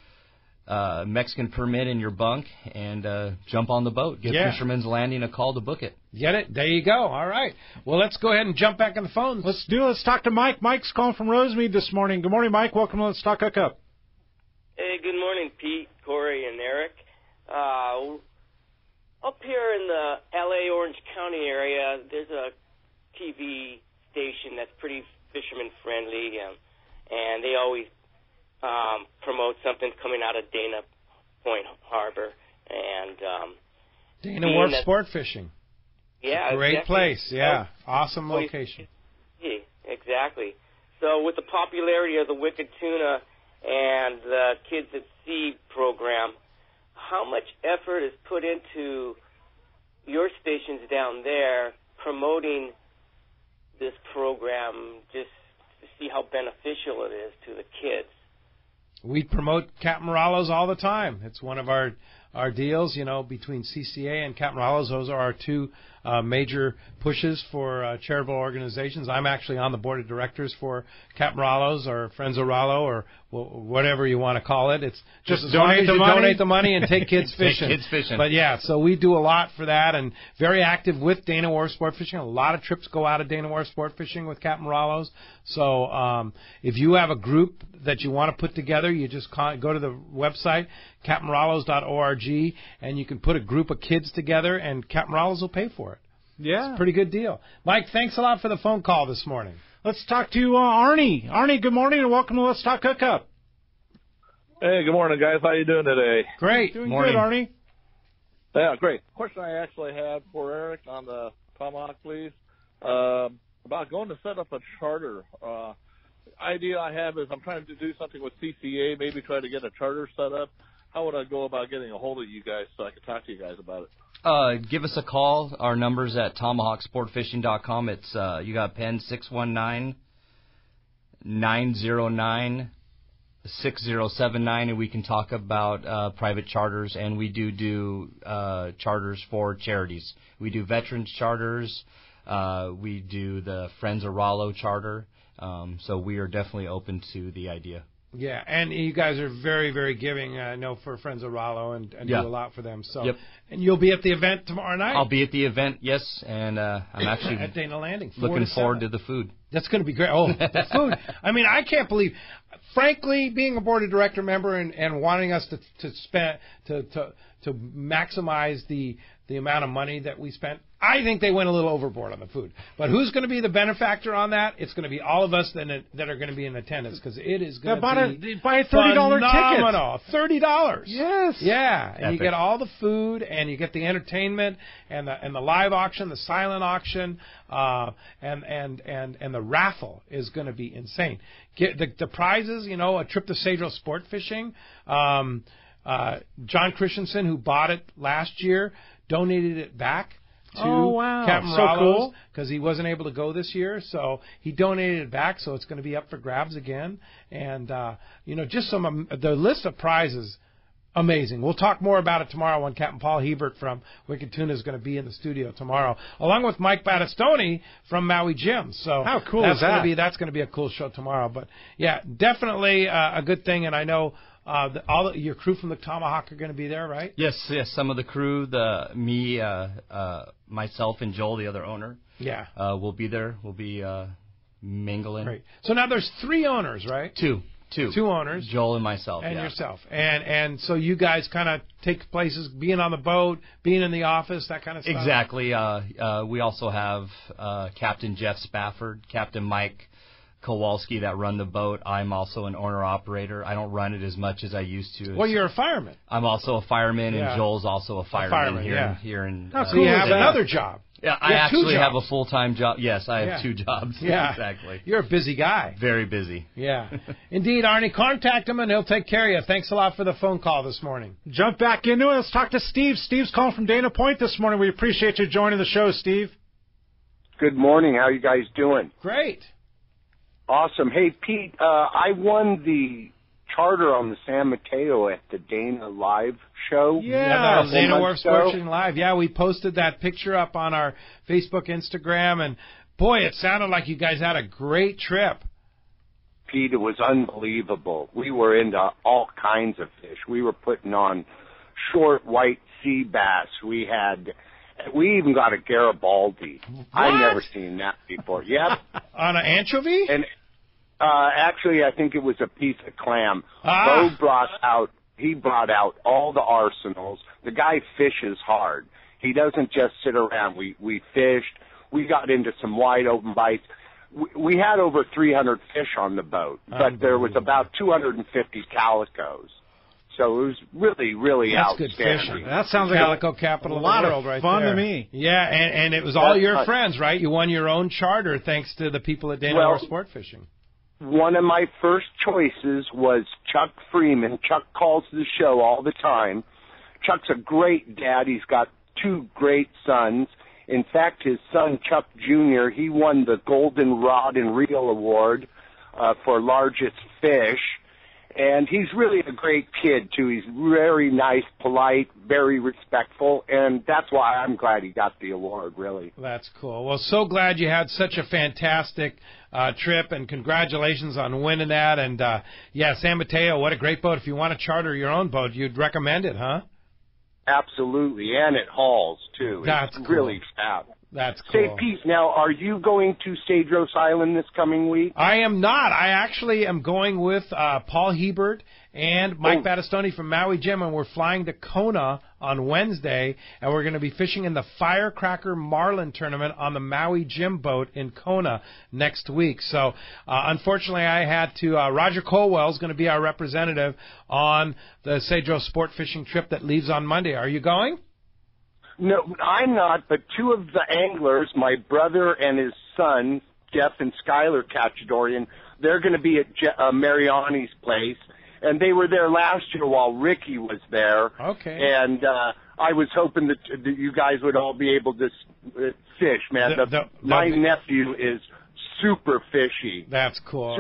permit in your bunk, and jump on the boat. Give Fisherman's Landing a call to book it. Get it? There you go. All right. Well, let's go ahead and jump back on the phones. Let's talk to Mike. Mike's calling from Rosemead this morning. Good morning, Mike. Welcome to Let's Talk Hookup. Hey, good morning, Pete, Corey, and Eric. Up here in the L.A. Orange County area, there's a TV station that's pretty fisherman-friendly, and they always promote something coming out of Dana Point Harbor. And Dana Wharf Sport Fishing. Yeah, great exactly. place. Yeah, awesome location. Yeah, exactly. So with the popularity of the Wicked Tuna and the Kids at Sea program, how much effort is put into your stations down there promoting this program just to see how beneficial it is to the kids? We promote Captain Morales all the time. It's one of our our deals, between CCA and Captain Rallo's. Those are our two major pushes for charitable organizations. I'm actually on the board of directors for Captain Rallo's or Friends of Rallo or whatever you want to call it. It's just as long as you donate the money and take kids fishing. Take kids fishing. But yeah, so we do a lot for that and very active with Dana Wharf Sport Fishing. A lot of trips go out of Dana Wharf Sport Fishing with Captain Rallo's. So if you have a group that you want to put together, you just go to the website, CaptainRallo's.org, and you can put a group of kids together, and Captain Rallo's will pay for it. Yeah. It's a pretty good deal. Mike, thanks a lot for the phone call this morning. Let's talk to Arnie. Arnie, good morning, and welcome to Let's Talk Hookup. Hey, good morning, guys. How you doing today? Great. Doing morning. Good, Arnie. Yeah, great. Question I actually had for Eric on the Tomahawk, please, about going to set up a charter. Idea I have is I'm trying to do something with CCA, maybe try to get a charter set up. How would I go about getting a hold of you guys so I can talk to you guys about it? Give us a call. Our number's at tomahawksportfishing.com. It's you got a pen, 619-909-6079, and we can talk about private charters, and we do charters for charities. We do veterans charters. We do the Friends of Rallo charter. So we are definitely open to the idea. Yeah, and you guys are very, very giving, I know, for Friends of Rallo and do a lot for them. So, And you'll be at the event tomorrow night? I'll be at the event, yes, and I'm actually at Dana Landing. Looking forward to the food. That's going to be great. Oh, the food. I mean, I can't believe, frankly, being a board of director member and wanting us to maximize the amount of money that we spent, I think they went a little overboard on the food. But who's going to be the benefactor on that? It's going to be all of us that are going to be in attendance because it is going to be buy a $30 phenomenal. ticket. $30. Yes. Yeah, and Epic. you get all the food and you get the entertainment and the live auction, the silent auction, and the raffle is going to be insane. Get the prizes, a trip to Sadrel Sport Fishing. John Christensen, who bought it last year, donated it back to Captain Rallo's because he wasn't able to go this year. So he donated it back, so it's going to be up for grabs again. And, just the list of prizes, amazing. We'll talk more about it tomorrow when Captain Paul Hebert from Wicked Tuna is going to be in the studio tomorrow, along with Mike Battistoni from Maui Jim. So how cool is that? That's going to be a cool show tomorrow. But, yeah, definitely a good thing, and I know all your crew from the Tomahawk are going to be there, right? Yes. Some of the crew, myself, and Joel, the other owner. Yeah. We'll be there. We'll be mingling. Great. So now there's 3 owners, right? Two owners. Joel and myself. And yourself. And so you guys kind of take places, being on the boat, being in the office, that kind of stuff. Exactly. We also have Captain Jeff Spafford, Captain Mike Kowalski that run the boat. I'm also an owner-operator. I don't run it as much as I used to. Well, you're a fireman. I'm also a fireman, and Joel's also a fireman, here in so you have another job. Yeah, I actually have a full-time job. Yes, I have 2 jobs. Yeah, exactly. You're a busy guy. Very busy. Yeah. Indeed, Arnie, contact him, and he'll take care of you. Thanks a lot for the phone call this morning. Jump back into it. Let's talk to Steve. Steve's calling from Dana Point this morning. We appreciate you joining the show, Steve. Good morning. How you guys doing? Great. Awesome. Hey, Pete, I won the charter on the San Mateo at the Dana Live show. Yeah, that Dana Wharf Sports Fishing Live. Yeah, we posted that picture up on our Facebook, Instagram, and boy, it sounded like you guys had a great trip. Pete, it was unbelievable. We were into all kinds of fish. We were putting on short white sea bass. We even got a Garibaldi. I've never seen that before. Yep. On an anchovy? And actually, I think it was a piece of clam. Bo brought out all the arsenals. The guy fishes hard. He doesn't just sit around. We fished. We got into some wide open bites. We had over 300 fish on the boat, but there was about 250 calicos. So it was really, really outstanding. Good fishing. That sounds like Calico capital of the world right there. A lot of fun to me. Yeah, and it was all your friends, right? You won your own charter thanks to the people at Dana Wharf Sport Fishing. One of my first choices was Chuck Freeman. Chuck calls the show all the time. Chuck's a great dad. He's got 2 great sons. In fact, his son, Chuck Jr., he won the Golden Rod and Reel Award for largest fish. And he's really a great kid, too. He's very nice, polite, very respectful, and that's why I'm glad he got the award, really. That's cool. Well, so glad you had such a fantastic trip, and congratulations on winning that. And, San Mateo, what a great boat. If you want to charter your own boat, you'd recommend it, huh? Absolutely, and it hauls, too. That's it's cool. really fab. That's cool. Say, Pete, now, are you going to Cedros Island this coming week? I am not. I actually am going with Paul Hebert and Mike Battistoni from Maui Jim, and we're flying to Kona on Wednesday, and we're going to be fishing in the Firecracker Marlin tournament on the Maui Jim boat in Kona next week. So, unfortunately, I had to, Roger Colwell is going to be our representative on the Cedros sport fishing trip that leaves on Monday. Are you going? No, I'm not, but two of the anglers, my brother and his son, Jeff and Skylar Cachadorian, they're going to be at Mariani's place, and they were there last year while Ricky was there. Okay. And I was hoping that you guys would all be able to fish, man. My nephew is super fishy. That's cool.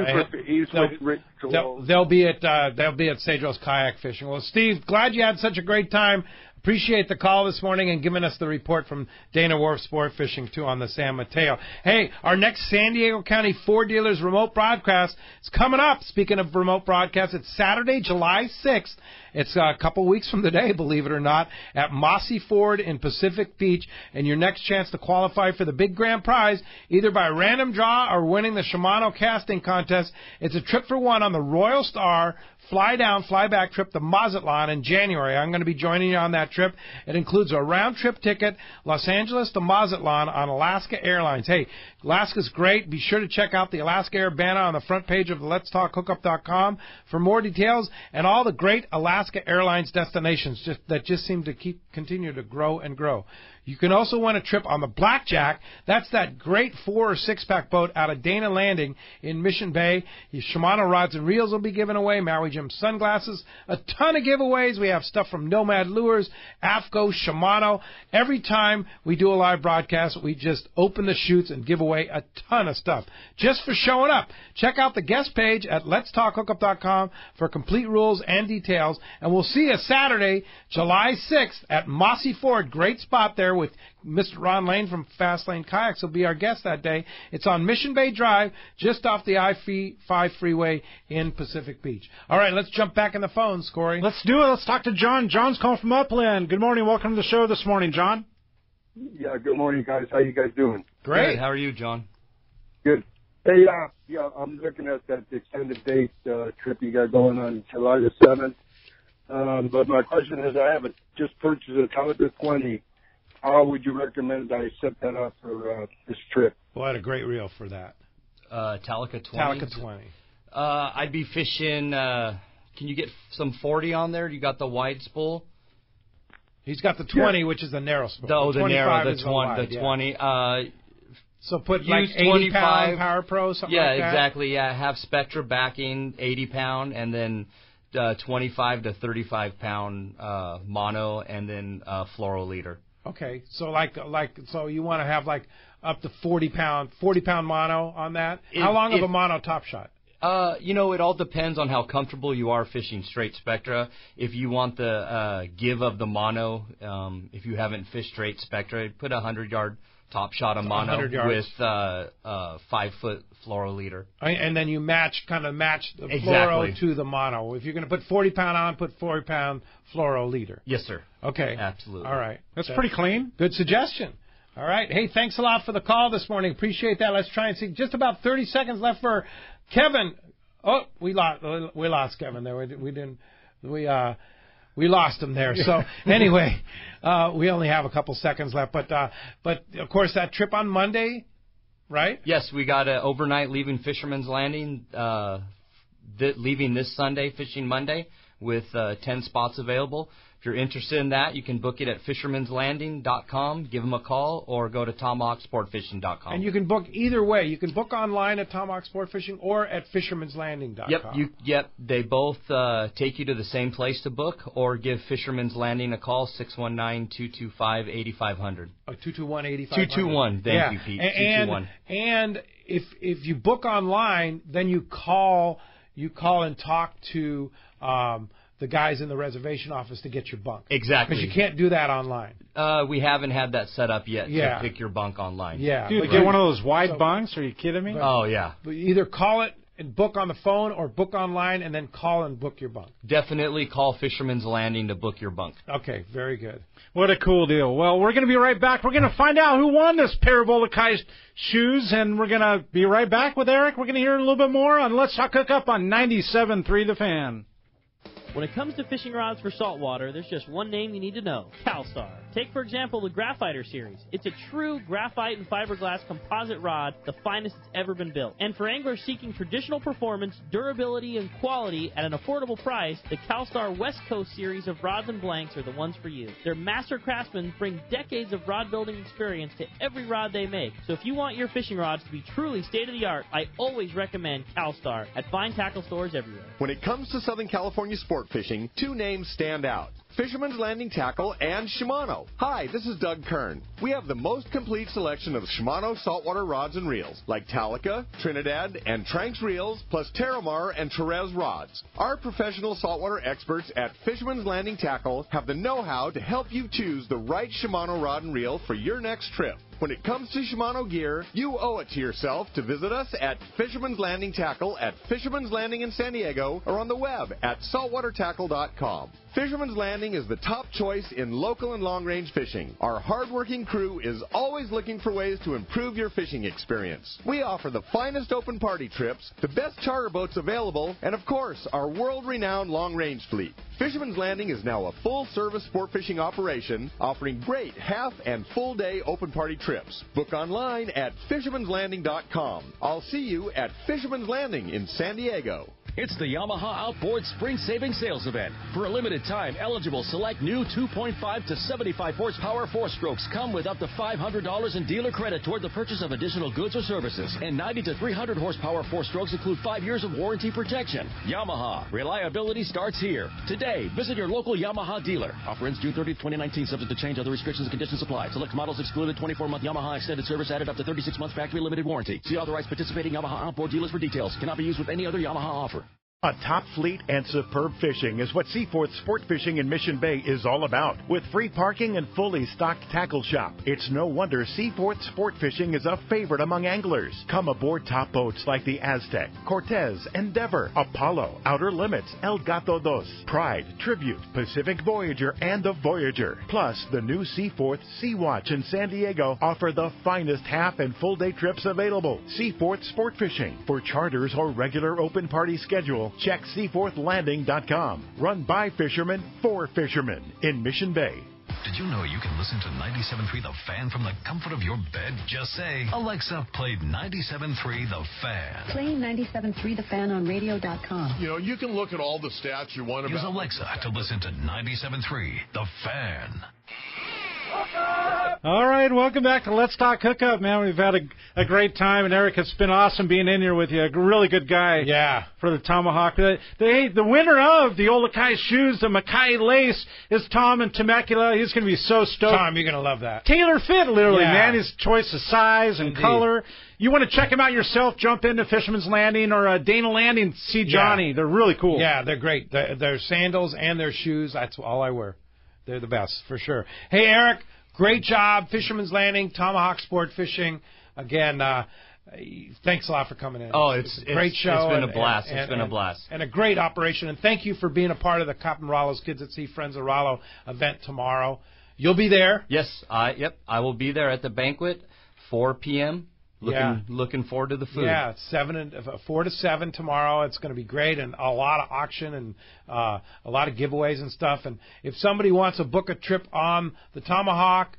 They'll be at Cedros kayak fishing. Well, Steve, glad you had such a great time. Appreciate the call this morning and giving us the report from Dana Wharf Sport Fishing, too, on the San Mateo. Hey, our next San Diego County Ford Dealers remote broadcast is coming up. Speaking of remote broadcasts, it's Saturday, July 6th. It's a couple weeks from today, believe it or not, at Mossy Ford in Pacific Beach. And your next chance to qualify for the big grand prize, either by random draw or winning the Shimano casting contest, it's a trip for one on the Royal Star fly down, fly back trip to Mazatlan in January. I'm going to be joining you on that trip. It includes a round-trip ticket, Los Angeles to Mazatlan on Alaska Airlines. Hey, Alaska's great. Be sure to check out the Alaska Air banner on the front page of letstalkhookup.com for more details and all the great Alaska Airlines destinations that just seem to continue to grow and grow. You can also win a trip on the Blackjack. That's that great 4 or 6-pack boat out of Dana Landing in Mission Bay. Your Shimano rods and reels will be given away. Maui Jim sunglasses. A ton of giveaways. We have stuff from Nomad Lures, AFCO, Shimano. Every time we do a live broadcast, we just open the chutes and give away a ton of stuff just for showing up. Check out the guest page at letstalkhookup.com for complete rules and details. And we'll see you Saturday, July 6th at Mossy Ford. Great spot there with Mr. Ron Lane from Fast Lane Kayaks will be our guest that day. It's on Mission Bay Drive, just off the I-5 freeway in Pacific Beach. All right, let's jump back in the phones, Corey. Let's do it. Let's talk to John. John's calling from Upland. Good morning. Welcome to the show this morning, John. Yeah, good morning, guys. How you guys doing? Great. Good. How are you, John? Good. Hey, I'm looking at that extended date trip you got going on July the 7th. But my question is, I have just purchased a Caliber 20. How would you recommend I set that up for this trip? Well, I had a great reel for that. Talica 20. Talica 20. I'd be fishing. Can you get some 40 on there? You got the wide spool? He's got the 20, which is the narrow spool. Oh, the narrow, the 20. Wide, the 20. So put like 80-pound Power Pro, something like that? Yeah, exactly. Yeah, have Spectra backing 80-pound, and then 25 to 35-pound mono, and then fluoroliter. Okay, so so you want to have like up to 40-pound mono on that? How long of a mono top shot? It all depends on how comfortable you are fishing straight Spectra. If you want the give of the mono, if you haven't fished straight Spectra, put a 100-yard top shot of mono with 5-foot fluoroliter. And then you match the fluoro to the mono. If you're going to put 40-pound on, put 40-pound fluoroliter. Yes, sir. Okay. Absolutely. All right. That's pretty clean. Good suggestion. All right. Hey, thanks a lot for the call this morning. Appreciate that. Let's try and see. Just about 30 seconds left for Kevin. Oh, we lost Kevin there. We lost him there. So anyway, we only have a couple seconds left. But of course, that trip on Monday, right? Yes, we got overnight leaving Fisherman's Landing, leaving this Sunday, fishing Monday, with 10 spots available. If you're interested in that, you can book it at fishermanslanding.com, give them a call, or go to tomahawksportfishing.com. And you can book either way. You can book online at Tomahawk Sport Fishing or at fishermanslanding.com. Yep. They both take you to the same place to book, or give Fisherman's Landing a call, 619-225-8500. Oh, 221-8500. 221. Thank you, Pete. 221. And if you book online, then you call you call and talk to the guys in the reservation office to get your bunk. Exactly. Because you can't do that online. We haven't had that set up yet Yeah. to pick your bunk online. Yeah. Dude, get one of those wide bunks? Are you kidding me? Oh, yeah. But either call it and book on the phone or book online and then call and book your bunk. Definitely call Fisherman's Landing to book your bunk. Okay, very good. What a cool deal. Well, we're going to be right back. We're going to find out who won this pair of Olakai's shoes, and we're going to be right back with Eric. We're going to hear a little bit more on Let's Talk Hookup on 97.3 The Fan. When it comes to fishing rods for saltwater, there's just one name you need to know, CalStar. Take, for example, the Graphiter series. It's a true graphite and fiberglass composite rod, the finest it's ever been built. And for anglers seeking traditional performance, durability, and quality at an affordable price, the CalStar West Coast series of rods and blanks are the ones for you. Their master craftsmen bring decades of rod building experience to every rod they make. So if you want your fishing rods to be truly state-of-the-art, I always recommend CalStar at fine tackle stores everywhere. When it comes to Southern California sport fishing, two names stand out: Fisherman's Landing Tackle and Shimano. Hi, this is Doug Kern. We have the most complete selection of Shimano saltwater rods and reels, like Talica, Trinidad, and Tranks reels, plus Terramar and Therese rods. Our professional saltwater experts at Fisherman's Landing Tackle have the know-how to help you choose the right Shimano rod and reel for your next trip. When it comes to Shimano gear, you owe it to yourself to visit us at Fisherman's Landing Tackle at Fisherman's Landing in San Diego or on the web at saltwatertackle.com. Fisherman's Landing is the top choice in local and long-range fishing. Our hard-working crew is always looking for ways to improve your fishing experience. We offer the finest open party trips, the best charter boats available, and of course, our world-renowned long-range fleet. Fisherman's Landing is now a full-service sport fishing operation, offering great half and full-day open party trips. Book online at fishermanslanding.com. I'll see you at Fisherman's Landing in San Diego. It's the Yamaha Outboard Spring Saving Sales Event. For a limited time, eligible select new 2.5 to 75 horsepower four-strokes come with up to $500 in dealer credit toward the purchase of additional goods or services. And 90 to 300 horsepower four-strokes include 5 years of warranty protection. Yamaha. Reliability starts here. Today, visit your local Yamaha dealer. Offer ends June 30, 2019, subject to change. Other restrictions and conditions apply. Select models excluded. 24-month Yamaha extended service added up to 36-month factory limited warranty. See authorized participating Yamaha outboard dealers for details. Cannot be used with any other Yamaha offer. A top fleet and superb fishing is what Seaforth Sport Fishing in Mission Bay is all about. With free parking and fully stocked tackle shop, it's no wonder Seaforth Sport Fishing is a favorite among anglers. Come aboard top boats like the Aztec, Cortez, Endeavor, Apollo, Outer Limits, El Gato Dos, Pride, Tribute, Pacific Voyager, and the Voyager. Plus, the new Seaforth Sea Watch in San Diego offer the finest half and full day trips available. Seaforth Sport Fishing. For charters or regular open party schedule, check seaforthlanding.com. Run by fishermen for fishermen in Mission Bay. Did you know you can listen to 97.3 The Fan from the comfort of your bed? Just say, Alexa, play 97.3 The Fan. Play 97.3 The Fan on radio.com. You know, you can look at all the stats you want Use about. Alexa to listen to 97.3 The Fan. All right, welcome back to Let's Talk Hookup, man. We've had a great time, and Eric, it's been awesome being in here with you. A really good guy. Yeah. For the Tomahawk. The winner of the Olakai shoes, the Mackay Lace, is Tom in Temecula. He's going to be so stoked. Tom, you're going to love that. Tailor fit, literally, Yeah. man. His choice of size and Indeed. color. You want to check them out yourself, jump into Fisherman's Landing or Dana Landing, see Johnny. Yeah. They're really cool. Yeah, they're great. Their sandals and their shoes, that's all I wear. They're the best, for sure. Hey, Eric, great job. Fisherman's Landing, Tomahawk Sport Fishing. Again, thanks a lot for coming in. Oh, it's a great show. It's been a blast. It's been a blast. And a great operation. And thank you for being a part of the Cop and Rollo's Kids at Sea Friends of Rollo event tomorrow. You'll be there. Yes, I will be there at the banquet, 4 p.m. Looking forward to the food. Yeah, 4 to 7 tomorrow. It's going to be great, and a lot of auction and a lot of giveaways and stuff. And if somebody wants to book a trip on the Tomahawk,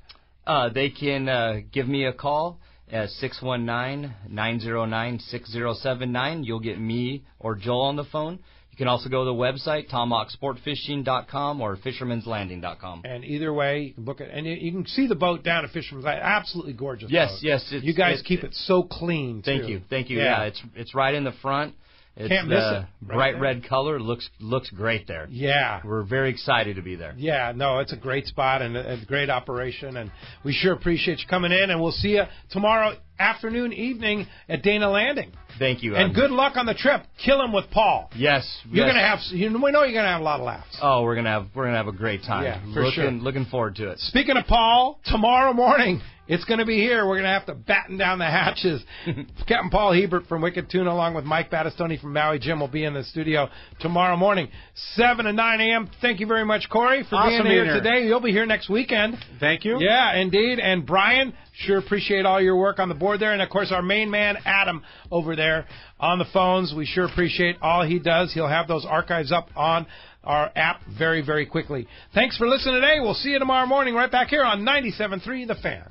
they can give me a call at 619-909-6079. You'll get me or Joel on the phone. You can also go to the website, tomahawksportfishing.com or fishermanslanding.com. And either way, you can book it. And you can see the boat down at Fisherman's Landing. Absolutely gorgeous Yes, boat. yes. You guys keep it so clean, too. Thank you. Yeah, it's right in the front. It's Can't miss it. Bright red color. Looks great there. Yeah. We're very excited to be there. Yeah, no, it's a great spot and a great operation. And we sure appreciate you coming in. And we'll see you tomorrow afternoon, evening at Dana Landing. Thank you. And good luck on the trip. Kill him with Paul. Yes. You're gonna have. We know you're gonna have a lot of laughs. Oh, we're gonna have a great time. Yeah, for sure. Looking forward to it. Speaking of Paul, tomorrow morning it's going to be here. We're going to have to batten down the hatches. Captain Paul Hebert from Wicked Tuna, along with Mike Battistoni from Maui Jim, will be in the studio tomorrow morning, 7 and 9 a.m. Thank you very much, Corey, for being here today. You'll be here next weekend. Thank you. Yeah, indeed. And Brian, sure appreciate all your work on the board there. And, of course, our main man, Adam, over there on the phones. We sure appreciate all he does. He'll have those archives up on our app very, very quickly. Thanks for listening today. We'll see you tomorrow morning right back here on 97.3 The Fan.